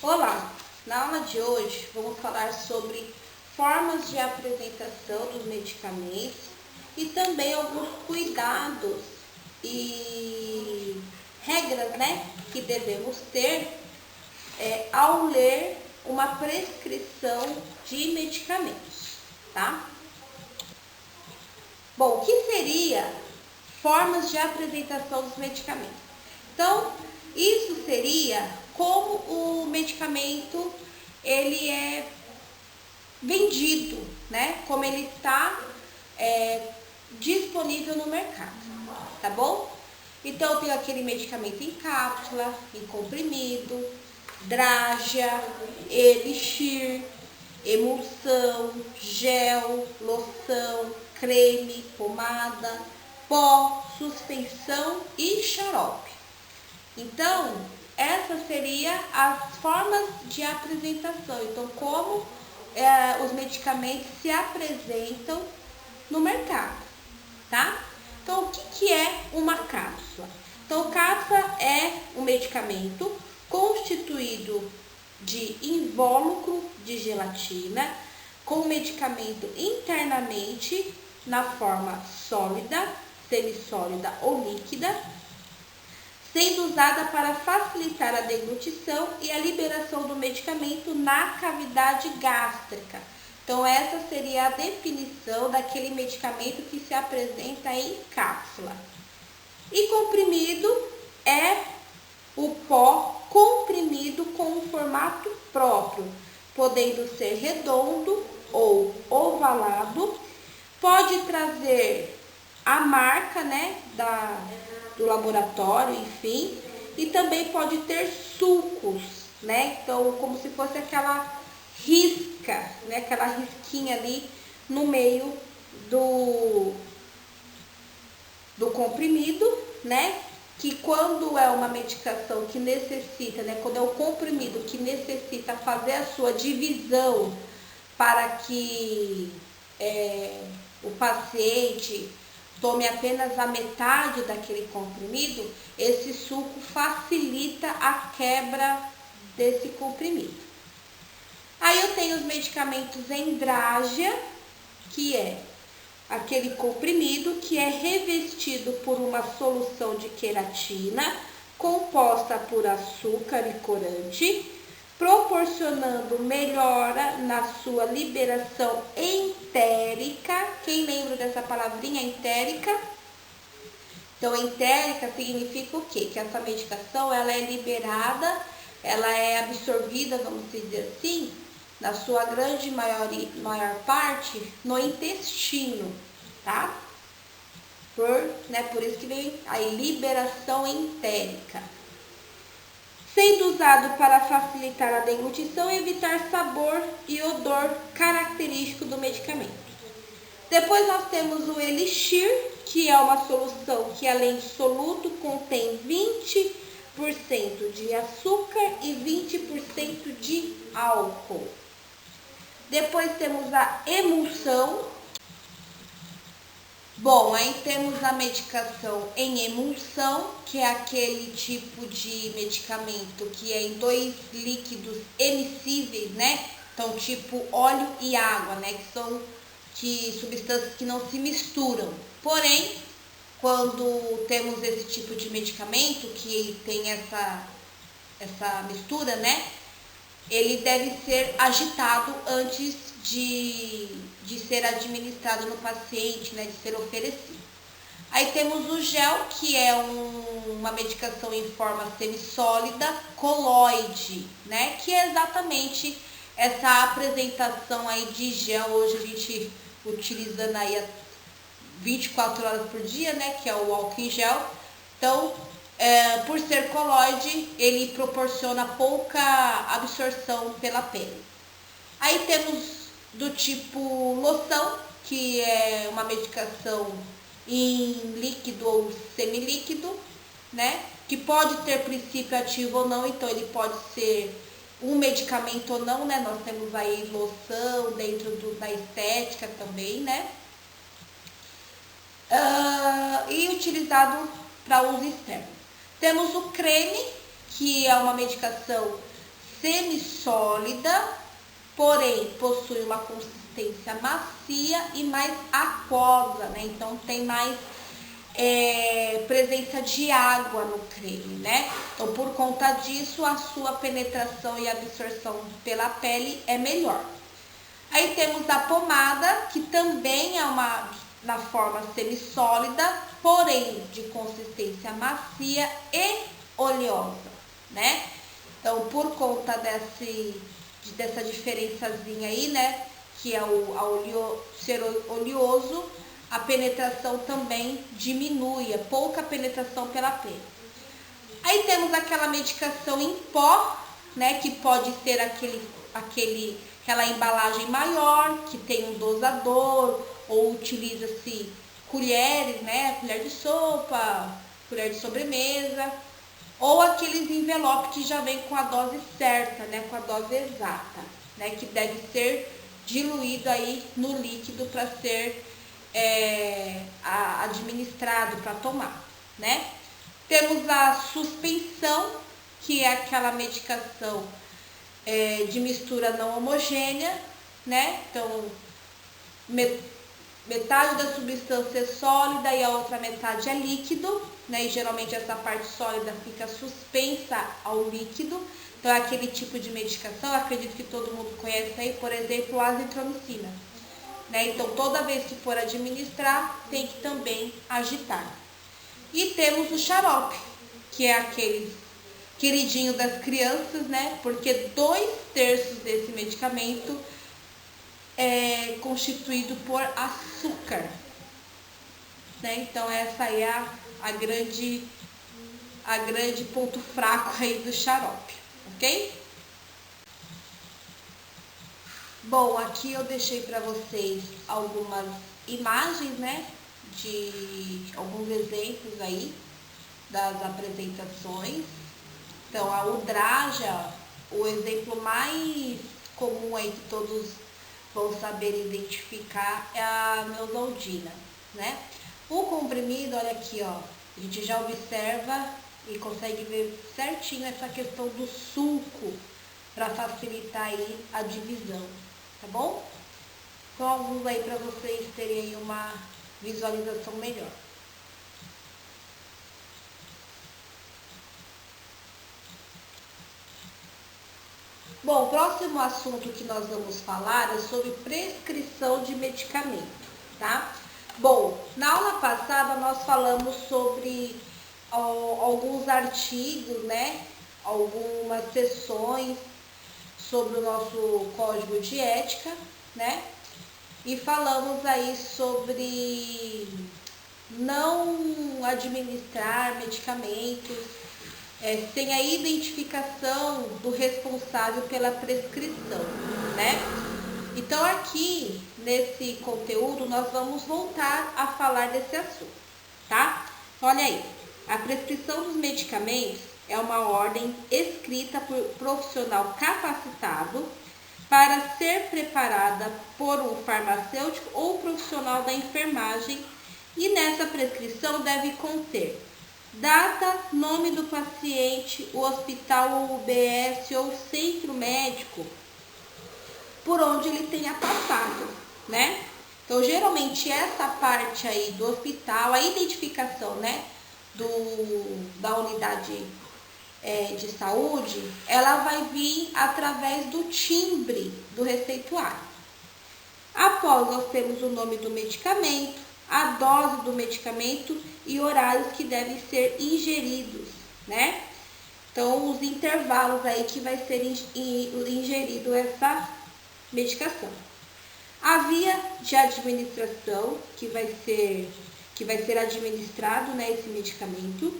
Olá! Na aula de hoje vamos falar sobre formas de apresentação dos medicamentos e também alguns cuidados e regras, que devemos ter ao ler uma prescrição de medicamentos, tá? Bom, o que seria formas de apresentação dos medicamentos? Então, isso seria como o medicamento ele é vendido, como ele está disponível no mercado, tá bom? Então, tem aquele medicamento em cápsula, em comprimido, drágia, elixir, emulsão, gel, loção, creme, pomada, pó, suspensão e xarope. Então, essas seriam as formas de apresentação. Então, como os medicamentos se apresentam no mercado, tá? Então, o que é uma cápsula? Então, cápsula é um medicamento constituído de invólucro de gelatina, com o medicamento internamente na forma sólida, semissólida ou líquida, sendo usada para facilitar a deglutição e a liberação do medicamento na cavidade gástrica. Então, essa seria a definição daquele medicamento que se apresenta em cápsula. E comprimido é o pó comprimido com um formato próprio, podendo ser redondo ou ovalado, pode trazer a marca, do laboratório, enfim, e também pode ter sulcos, então como se fosse aquela risca, aquela risquinha ali no meio do comprimido, que quando é uma medicação que necessita, quando é o comprimido que necessita fazer a sua divisão para que o paciente tome apenas a metade daquele comprimido, esse suco facilita a quebra desse comprimido. Aí eu tenho os medicamentos em drágia, que é aquele comprimido que é revestido por uma solução de queratina composta por açúcar e corante, proporcionando melhora na sua liberação entérica. Quem lembra dessa palavrinha entérica? Então, entérica significa o quê? Que essa medicação ela é liberada, ela é absorvida, vamos dizer assim, na sua grande maior parte no intestino, tá? Por isso que vem a liberação entérica. Sendo usado para facilitar a deglutição e evitar sabor e odor característico do medicamento. Depois nós temos o elixir, que é uma solução que além de soluto contém 20% de açúcar e 20% de álcool. Depois temos a emulsão. Bom, aí temos a medicação em emulsão, que é aquele tipo de medicamento que é em dois líquidos emissíveis, Então, tipo óleo e água, que são substâncias que não se misturam. Porém, quando temos esse tipo de medicamento que tem essa mistura, ele deve ser agitado antes de ser administrado no paciente, de ser oferecido. Aí temos o gel, que é uma medicação em forma semissólida, colóide, que é exatamente essa apresentação aí de gel, hoje a gente utilizando aí 24 horas por dia, que é o álcool em gel. Então, por ser colóide, ele proporciona pouca absorção pela pele. Aí temos do tipo loção, que é uma medicação em líquido ou semilíquido, que pode ter princípio ativo ou não, então ele pode ser um medicamento ou não, Nós temos aí loção dentro da estética também, e utilizado para uso externo. Temos o creme, que é uma medicação semissólida, porém possui uma consistência macia e mais aquosa, né? Então tem mais presença de água no creme, né? Então por conta disso a sua penetração e absorção pela pele é melhor. Aí temos a pomada, que também é na forma semissólida, porém de consistência macia e oleosa, né? Então, por conta dessa diferençazinha aí, né, que é ser oleoso, a penetração também diminui, é pouca penetração pela pele. Aí temos aquela medicação em pó, né, que pode ser aquela embalagem maior, que tem um dosador, ou utiliza-se colheres, né, colher de sopa, colher de sobremesa, ou aqueles envelopes que já vem com a dose certa, né, com a dose exata, né, que deve ser diluído aí no líquido para ser administrado para tomar, né. Temos a suspensão, que é aquela medicação de mistura não homogênea, né? Então, metade da substância é sólida e a outra metade é líquido, né? E geralmente essa parte sólida fica suspensa ao líquido. Então, é aquele tipo de medicação, eu acredito que todo mundo conhece aí, por exemplo, a azitromicina, né? Então, toda vez que for administrar, tem que também agitar. E temos o xarope, que é aquele queridinho das crianças, né? Porque 2/3 desse medicamento é constituído por açúcar, né? Então essa aí é a grande ponto fraco aí do xarope, ok? Bom, aqui eu deixei para vocês algumas imagens, né? De alguns exemplos aí das apresentações. Então, a Udraja, o exemplo mais comum aí que todos vão saber identificar é a Neosaldina, né? O comprimido, olha aqui, ó, a gente já observa e consegue ver certinho essa questão do suco para facilitar aí a divisão, tá bom? Então, alguns aí para vocês terem aí uma visualização melhor. Bom, o próximo assunto que nós vamos falar é sobre prescrição de medicamento, tá? Bom, na aula passada nós falamos sobre alguns artigos, né? Algumas sessões sobre o nosso código de ética, né? E falamos aí sobre não administrar medicamentos sem a identificação do responsável pela prescrição, né? Então aqui, nesse conteúdo, nós vamos voltar a falar desse assunto, tá? Olha aí, a prescrição dos medicamentos é uma ordem escrita por profissional capacitado para ser preparada por um farmacêutico ou profissional da enfermagem, e nessa prescrição deve conter data, nome do paciente, o hospital ou UBS ou centro médico por onde ele tenha passado, né? Então, geralmente essa parte aí do hospital, a identificação, né, da unidade de saúde, ela vai vir através do timbre do receituário. Após, nós temos o nome do medicamento, a dose do medicamento e horários que devem ser ingeridos, né? Então, os intervalos aí que vai ser ingerido essa medicação. A via de administração que vai ser administrado, né, esse medicamento.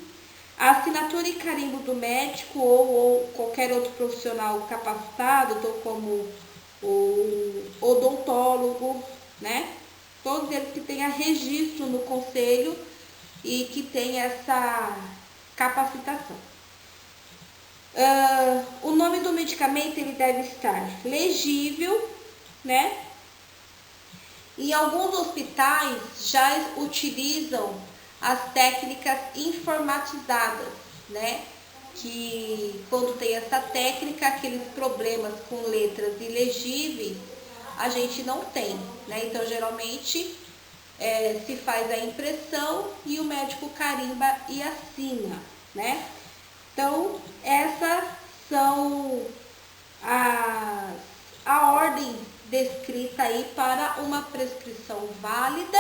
A assinatura e carimbo do médico ou qualquer outro profissional capacitado, então como o odontólogo, né? Todos eles que tenham registro no conselho e que tenham essa capacitação. O nome do medicamento ele deve estar legível, né? E alguns hospitais já utilizam as técnicas informatizadas, né? que quando tem essa técnica, aqueles problemas com letras ilegíveis, a gente não tem, né? Então, geralmente, se faz a impressão e o médico carimba e assina, né? Então, essas são a ordem descrita aí para uma prescrição válida,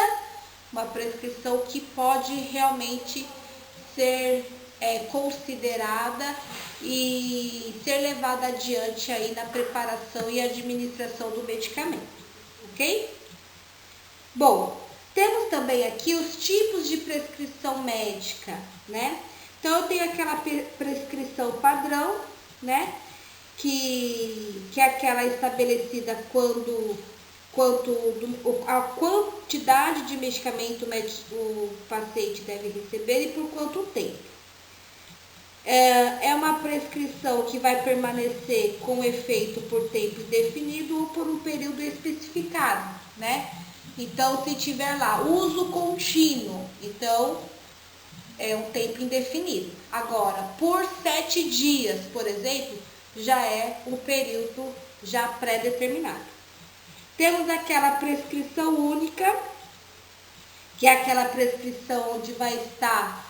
uma prescrição que pode realmente ser considerada e ser levada adiante aí na preparação e administração do medicamento, ok? Bom, temos também aqui os tipos de prescrição médica, né? Então, eu tenho aquela prescrição padrão, né? Que é aquela estabelecida a quantidade de medicamento o paciente deve receber e por quanto tempo. É uma prescrição que vai permanecer com efeito por tempo indefinido ou por um período especificado, né? Então, se tiver lá uso contínuo, então é um tempo indefinido. Agora, por 7 dias, por exemplo, já é um período já pré-determinado. Temos aquela prescrição única, que é aquela prescrição onde vai estar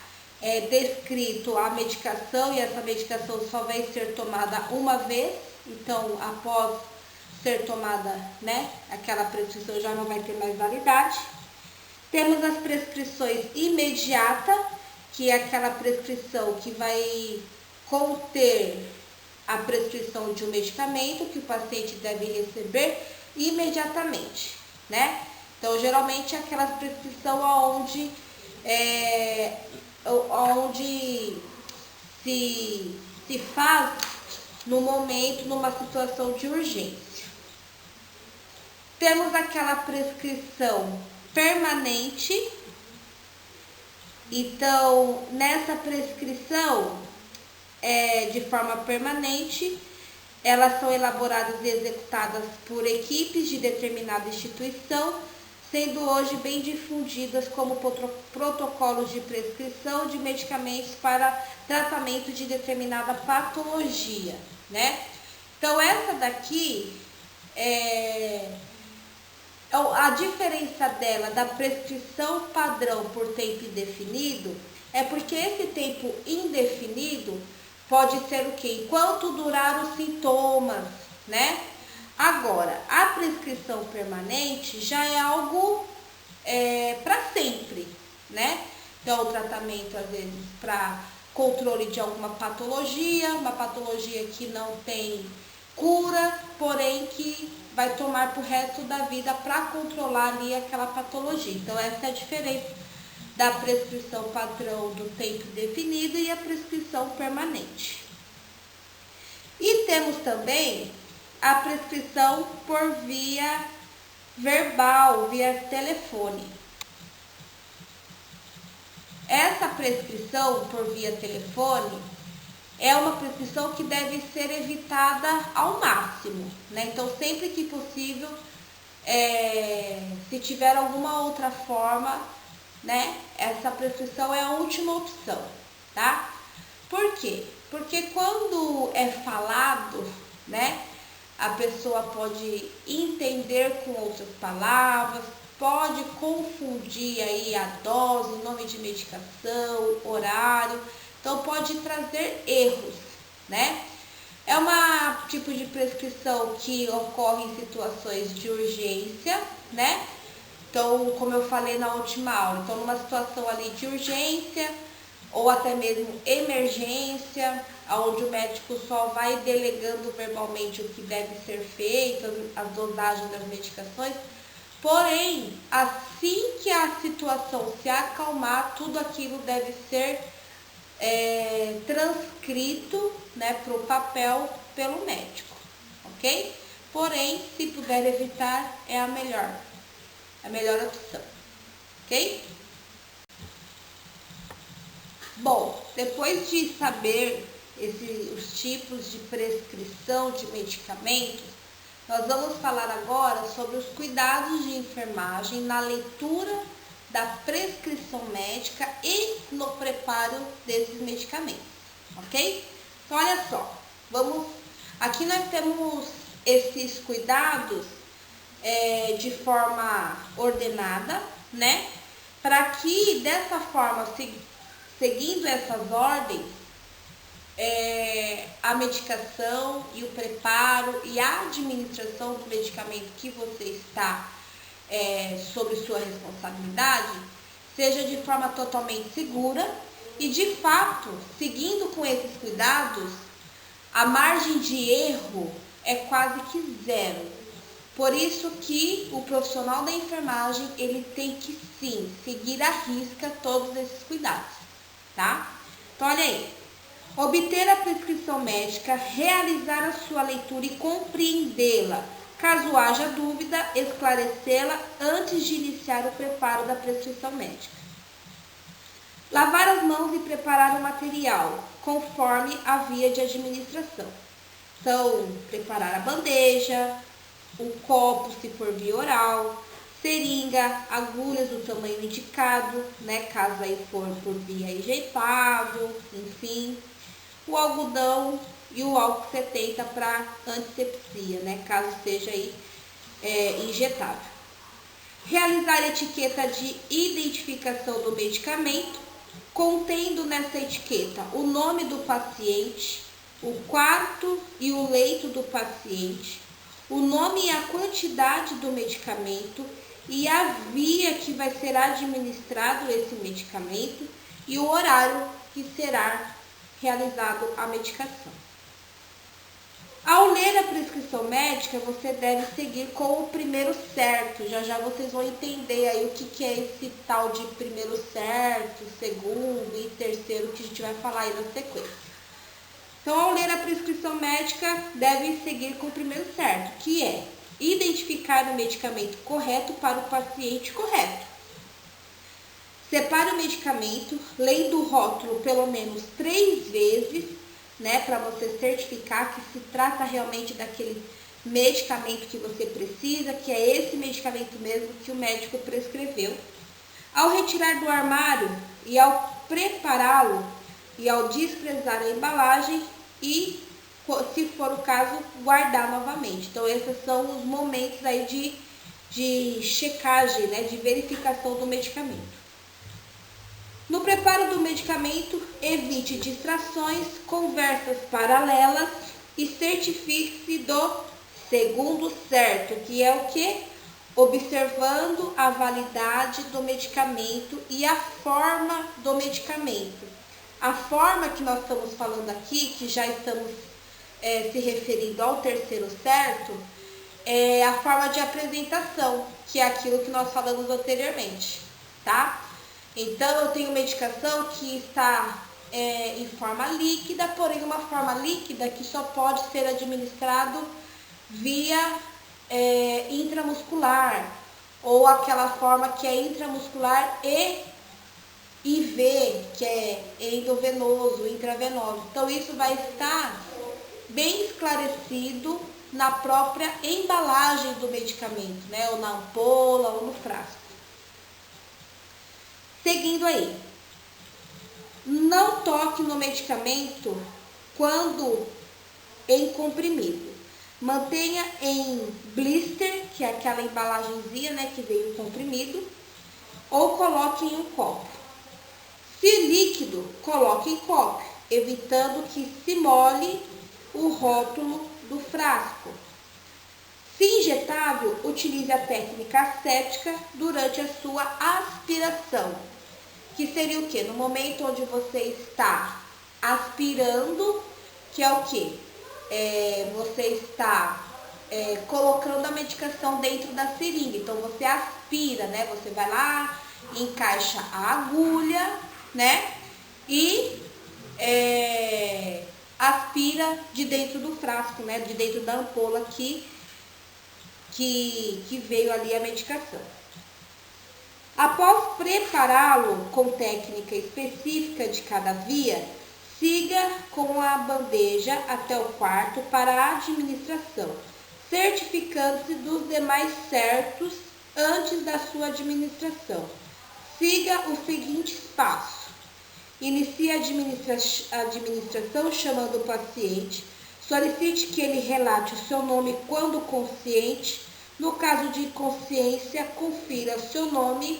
descrito a medicação, e essa medicação só vai ser tomada uma vez. Então, após ser tomada, né, aquela prescrição já não vai ter mais validade. Temos as prescrições imediatas, que é aquela prescrição que vai conter a prescrição de um medicamento que o paciente deve receber imediatamente, né? Então, geralmente, é aquela prescrição onde se faz no momento, numa situação de urgência. Temos aquela prescrição permanente. Então, nessa prescrição, de forma permanente, elas são elaboradas e executadas por equipes de determinada instituição, sendo hoje bem difundidas como protocolos de prescrição de medicamentos para tratamento de determinada patologia, né? Então, essa daqui a diferença dela da prescrição padrão por tempo indefinido é porque esse tempo indefinido pode ser o quê? Enquanto durar os sintomas, né? Agora, a prescrição permanente já é algo para sempre, né? Então, o tratamento, às vezes, para controle de alguma patologia, uma patologia que não tem cura, porém que vai tomar pro resto da vida para controlar ali aquela patologia. Então, essa é a diferença da prescrição padrão do tempo definido e a prescrição permanente. E temos também a prescrição por via verbal, via telefone. Essa prescrição por via telefone é uma prescrição que deve ser evitada ao máximo, né? Então, sempre que possível, se tiver alguma outra forma, né? Essa prescrição é a última opção, tá? Por quê? Porque quando é falado, né? A pessoa pode entender com outras palavras, pode confundir aí a dose, nome de medicação, horário. Então, pode trazer erros, né? É uma tipo de prescrição que ocorre em situações de urgência, né? Então, como eu falei na última aula, então numa situação ali de urgência ou até mesmo emergência, onde o médico só vai delegando verbalmente o que deve ser feito, as dosagens das medicações. Porém, assim que a situação se acalmar, tudo aquilo deve ser transcrito, né, para o papel pelo médico, ok? Porém, se puder evitar, é a melhor opção, ok? Bom, depois de saber os tipos de prescrição de medicamentos, nós vamos falar agora sobre os cuidados de enfermagem na leitura da prescrição médica e no preparo desses medicamentos, ok? Então, olha só, aqui nós temos esses cuidados de forma ordenada, né? Para que dessa forma, seguindo essas ordens, a medicação e o preparo e a administração do medicamento que você está sob sua responsabilidade seja de forma totalmente segura e, de fato, seguindo com esses cuidados, a margem de erro é quase que zero. Por isso que o profissional da enfermagem, ele tem que sim seguir à risca todos esses cuidados, tá? Então, olha aí. Obter a prescrição médica, realizar a sua leitura e compreendê-la. Caso haja dúvida, esclarecê-la antes de iniciar o preparo da prescrição médica. Lavar as mãos e preparar o material, conforme a via de administração. Então, preparar a bandeja, o copo, se for via oral, seringa, agulhas do tamanho indicado, né, caso aí for por via injetável, enfim. O algodão e o álcool 70 para antisepsia, né, caso seja aí injetável. Realizar a etiqueta de identificação do medicamento, contendo nessa etiqueta o nome do paciente, o quarto e o leito do paciente, o nome e a quantidade do medicamento e a via que vai ser administrado esse medicamento e o horário que será realizado a medicação. Ao ler a prescrição médica, você deve seguir com o primeiro certo. Já vocês vão entender aí o que é esse tal de primeiro certo, segundo e terceiro que a gente vai falar aí na sequência. Então, ao ler a prescrição médica, deve seguir com o primeiro certo, que é identificar o medicamento correto para o paciente correto. Separe o medicamento, lendo o rótulo pelo menos 3 vezes, né, para você certificar que se trata realmente daquele medicamento que você precisa, que é esse medicamento mesmo que o médico prescreveu. Ao retirar do armário e ao prepará-lo e ao desprezar a embalagem e, se for o caso, guardar novamente. Então, esses são os momentos aí de checagem, né, de verificação do medicamento. No preparo do medicamento, evite distrações, conversas paralelas e certifique-se do segundo certo, que é o que? Observando a validade do medicamento e a forma do medicamento. A forma que nós estamos falando aqui, que já estamos se referindo ao terceiro certo, é a forma de apresentação, que é aquilo que nós falamos anteriormente, tá? Então, eu tenho medicação que está em forma líquida, porém uma forma líquida que só pode ser administrado via intramuscular, ou aquela forma que é intramuscular e IV, que é endovenoso, intravenoso. Então, isso vai estar bem esclarecido na própria embalagem do medicamento, né? Ou na ampola ou no frasco. Seguindo aí, não toque no medicamento quando em comprimido. Mantenha em blister, que é aquela embalagenzinha, né, que veio comprimido, ou coloque em um copo. Se líquido, coloque em copo, evitando que se molhe o rótulo do frasco. Se injetável, utilize a técnica aséptica durante a sua aspiração, que seria o que? No momento onde você está aspirando, que é o que? Você está colocando a medicação dentro da seringa, então você aspira, né? Você vai lá, encaixa a agulha, né? E aspira de dentro do frasco, né? De dentro da ampola que veio ali a medicação. Após prepará-lo com técnica específica de cada via, siga com a bandeja até o quarto para a administração, certificando-se dos demais certos antes da sua administração. Siga os seguintes passos. Inicie a administração chamando o paciente. Solicite que ele relate o seu nome quando consciente. No caso de inconsciência, confira o seu nome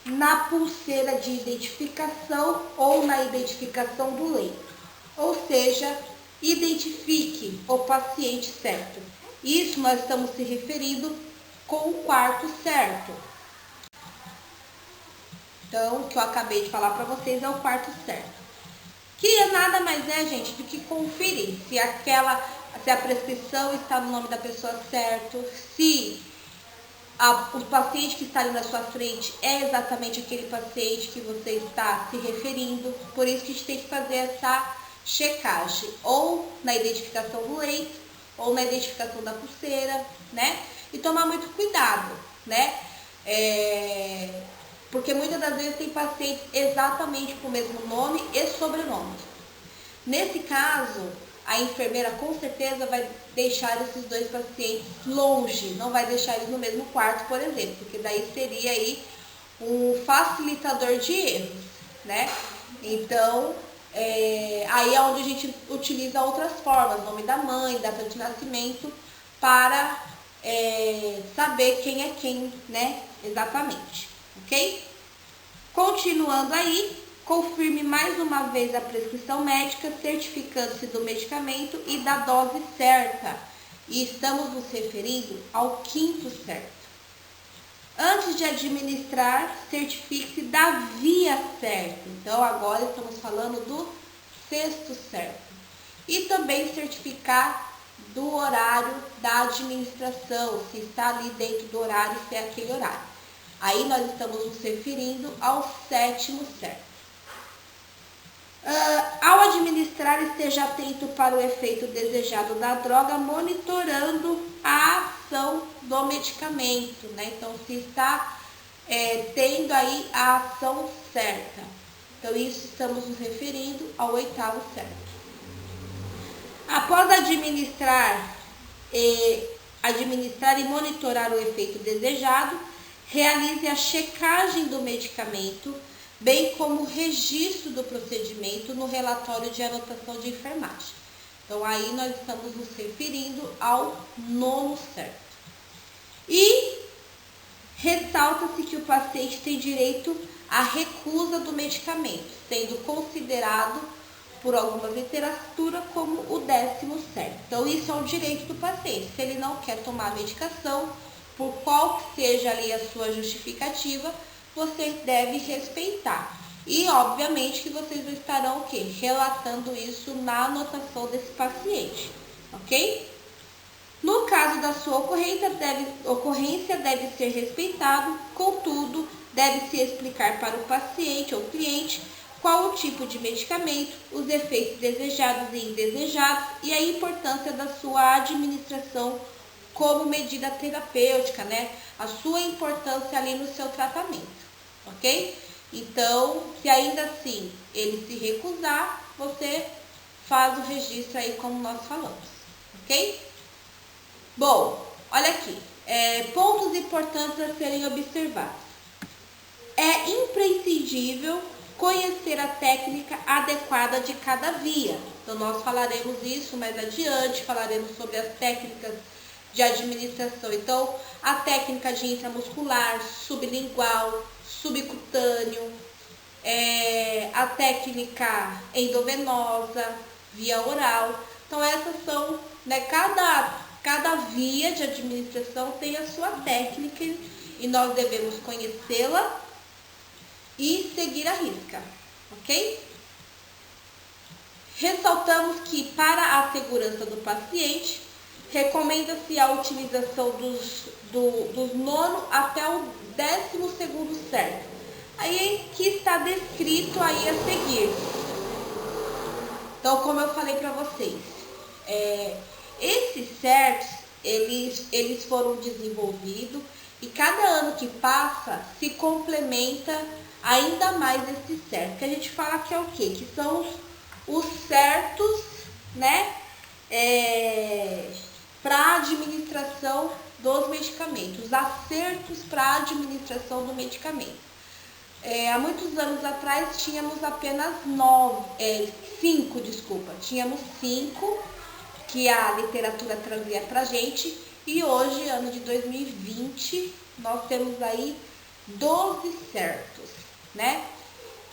na pulseira de identificação ou na identificação do leito. Ou seja, identifique o paciente certo. Isso nós estamos se referindo com o quarto certo. Então, o que eu acabei de falar para vocês é o quarto certo. Que nada mais é, gente, do que conferir se a prescrição está no nome da pessoa certo, se o paciente que está ali na sua frente é exatamente aquele paciente que você está se referindo. Por isso que a gente tem que fazer essa checagem, ou na identificação do leito, ou na identificação da pulseira, né? E tomar muito cuidado, né? Porque muitas das vezes tem pacientes exatamente com o mesmo nome e sobrenome. Nesse caso, a enfermeira com certeza vai deixar esses dois pacientes longe, não vai deixar eles no mesmo quarto, por exemplo, porque daí seria aí um facilitador de erros, né? Então, aí é onde a gente utiliza outras formas, nome da mãe, data de nascimento, para saber quem é quem, né? Exatamente, ok? Continuando aí, confirme mais uma vez a prescrição médica, certificando-se do medicamento e da dose certa. E estamos nos referindo ao quinto certo. Antes de administrar, certifique-se da via certa. Então, agora estamos falando do sexto certo. E também certificar do horário da administração, se está ali dentro do horário, se é aquele horário. Aí nós estamos nos referindo ao sétimo certo. Ao administrar, esteja atento para o efeito desejado da droga, monitorando a ação do medicamento, né? Então, se está tendo aí a ação certa. Então, isso estamos nos referindo ao oitavo certo. Após administrar e monitorar o efeito desejado, realize a checagem do medicamento, bem como o registro do procedimento no relatório de anotação de enfermagem. Então, aí nós estamos nos referindo ao nono certo. E ressalta-se que o paciente tem direito à recusa do medicamento, sendo considerado por alguma literatura como o 10º certo. Então, isso é um direito do paciente. Se ele não quer tomar a medicação, por qual que seja ali a sua justificativa, você deve respeitar. E, obviamente, que vocês estarão o quê? Relatando isso na anotação desse paciente, ok? No caso da sua ocorrência deve ser respeitado, contudo, deve-se explicar para o paciente ou cliente qual o tipo de medicamento, os efeitos desejados e indesejados e a importância da sua administração como medida terapêutica, né? A sua importância ali no seu tratamento, ok? Então, se ainda assim ele se recusar, você faz o registro aí como nós falamos, ok? Bom, olha aqui, pontos importantes a serem observados. É imprescindível conhecer a técnica adequada de cada via. Então, nós falaremos isso mais adiante, falaremos sobre as técnicas de administração. Então, a técnica de intramuscular, sublingual, subcutâneo, a técnica endovenosa, via oral. Então, essas são, né, cada via de administração tem a sua técnica e nós devemos conhecê-la e seguir a risca, ok? Ressaltamos que para a segurança do paciente, recomenda-se a utilização dos nono até o 12º certo. Aí que está descrito aí a seguir. Então, como eu falei para vocês, esses certos, eles foram desenvolvidos e cada ano que passa se complementa ainda mais esse certo. Que a gente fala que é o quê? Que são os certos, né? Para administração dos medicamentos, os acertos para administração do medicamento. Há muitos anos atrás tínhamos apenas cinco, tínhamos cinco que a literatura trazia pra gente, e hoje, ano de 2020, nós temos aí 12 certos, né?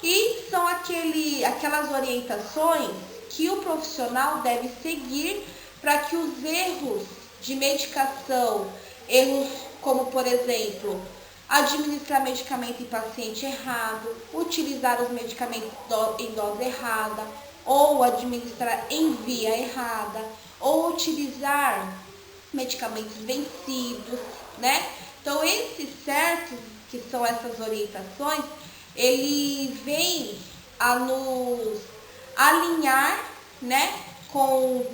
E são aquelas orientações que o profissional deve seguir para que os erros de medicação, erros como, por exemplo, administrar medicamento em paciente errado, utilizar os medicamentos em dose errada, ou administrar em via errada, ou utilizar medicamentos vencidos, né? Então, esses certos, que são essas orientações, ele vem a nos alinhar, né, com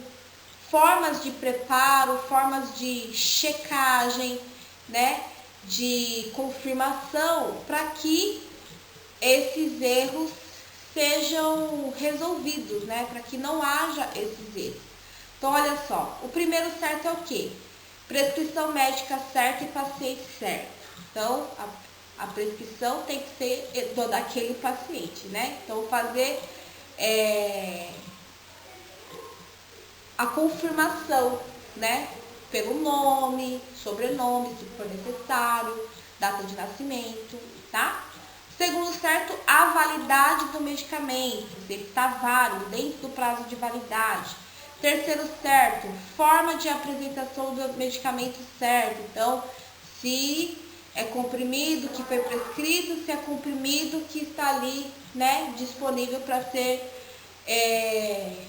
formas de preparo, formas de checagem, né, de confirmação, para que esses erros sejam resolvidos, né, para que não haja esses erros. Então, olha só, o primeiro certo é o quê? Prescrição médica certa e paciente certo. Então, a prescrição tem que ser daquele paciente, né? Então, fazer a confirmação, né? Pelo nome, sobrenome, se for necessário, data de nascimento, tá? Segundo certo, a validade do medicamento, se ele está válido, dentro do prazo de validade. Terceiro certo, forma de apresentação do medicamento certo. Então, se é comprimido que foi prescrito, se é comprimido que está ali, né, disponível para ser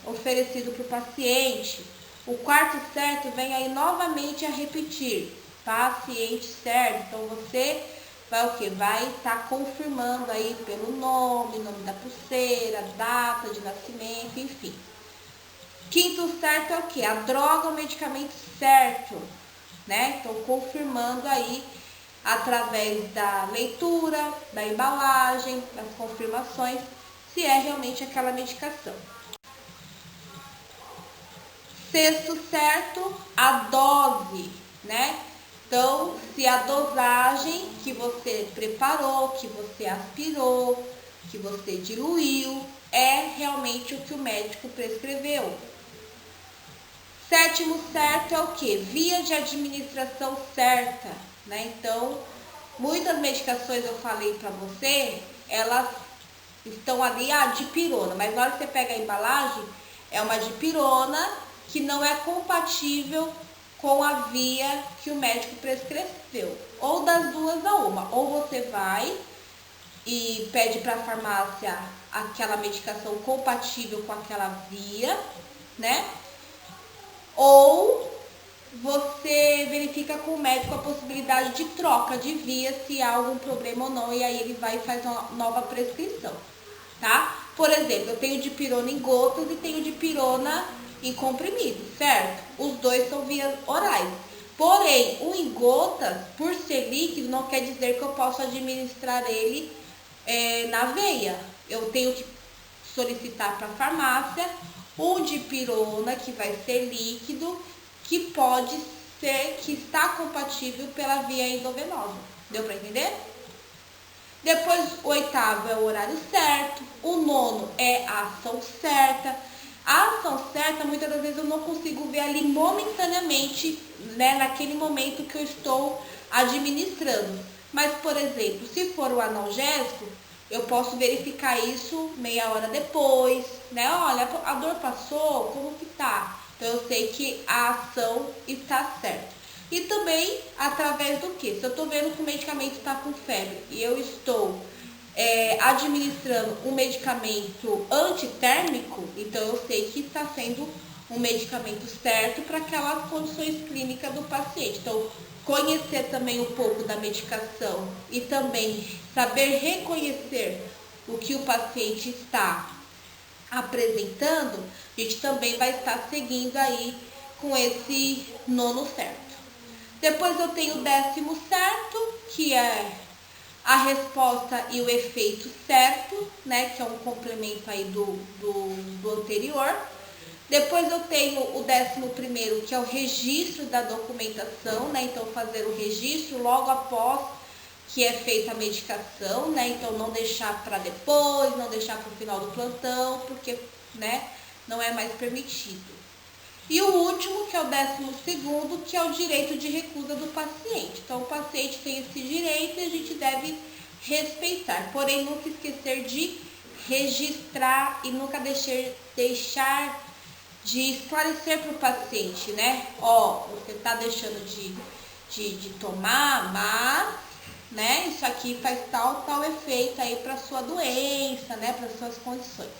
oferecido para o paciente. O quarto certo vem aí novamente a repetir, paciente certo. Então, você vai o que? Vai estar confirmando aí pelo nome da pulseira, data de nascimento, enfim. Quinto certo é o que? A droga, o medicamento certo, né? Então, confirmando aí através da leitura, da embalagem, das confirmações, se é realmente aquela medicação. Sexto certo, a dose, né? Então, se a dosagem que você preparou, que você aspirou, que você diluiu, é realmente o que o médico prescreveu. Sétimo certo é o que? Via de administração certa, né? Então, muitas medicações eu falei para você, elas estão ali, dipirona, mas na hora que você pega a embalagem, é uma dipirona que não é compatível com a via que o médico prescreveu. Ou das duas a uma, ou você vai e pede para a farmácia aquela medicação compatível com aquela via, né? Ou você verifica com o médico a possibilidade de troca de via, se há algum problema ou não, e aí ele vai e faz uma nova prescrição, tá? Por exemplo, eu tenho dipirona em gotas e tenho dipirona em comprimido, certo? Os dois são vias orais. Porém, o em gotas, por ser líquido, não quer dizer que eu possa administrar ele na veia. Eu tenho que solicitar para a farmácia o dipirona, que vai ser líquido, que pode ser, que está compatível pela via endovenosa. Deu para entender? Depois, o oitavo é o horário certo. O nono é a ação certa. A ação certa, muitas das vezes eu não consigo ver ali momentaneamente, né, naquele momento que eu estou administrando. Mas, por exemplo, se for o analgésico, eu posso verificar isso meia hora depois, né? Olha, a dor passou, como que tá? Então, eu sei que a ação está certa. E também, através do que? Se eu estou vendo que o medicamento está com febre e eu estou administrando um medicamento antitérmico, então eu sei que está sendo um medicamento certo para aquelas condições clínicas do paciente. Então, conhecer também um pouco da medicação e também saber reconhecer o que o paciente está apresentando, a gente também vai estar seguindo aí com esse nono certo. Depois eu tenho o décimo certo, que é a resposta e o efeito certo, né, que é um complemento aí do anterior. Depois eu tenho o 11º, que é o registro da documentação, né, então fazer o registro logo após que é feita a medicação, né? Então não deixar para depois, não deixar para o final do plantão, porque, né, não é mais permitido. E o último, que é o 12º, que é o direito de recusa do paciente. Então o paciente tem esse direito e a gente deve respeitar, porém nunca esquecer de registrar e nunca deixar de esclarecer para o paciente, né? Ó, você tá deixando de tomar, mas, né, isso aqui faz tal efeito aí para sua doença, né, para suas condições,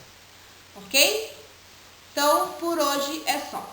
ok? Então, por hoje é só.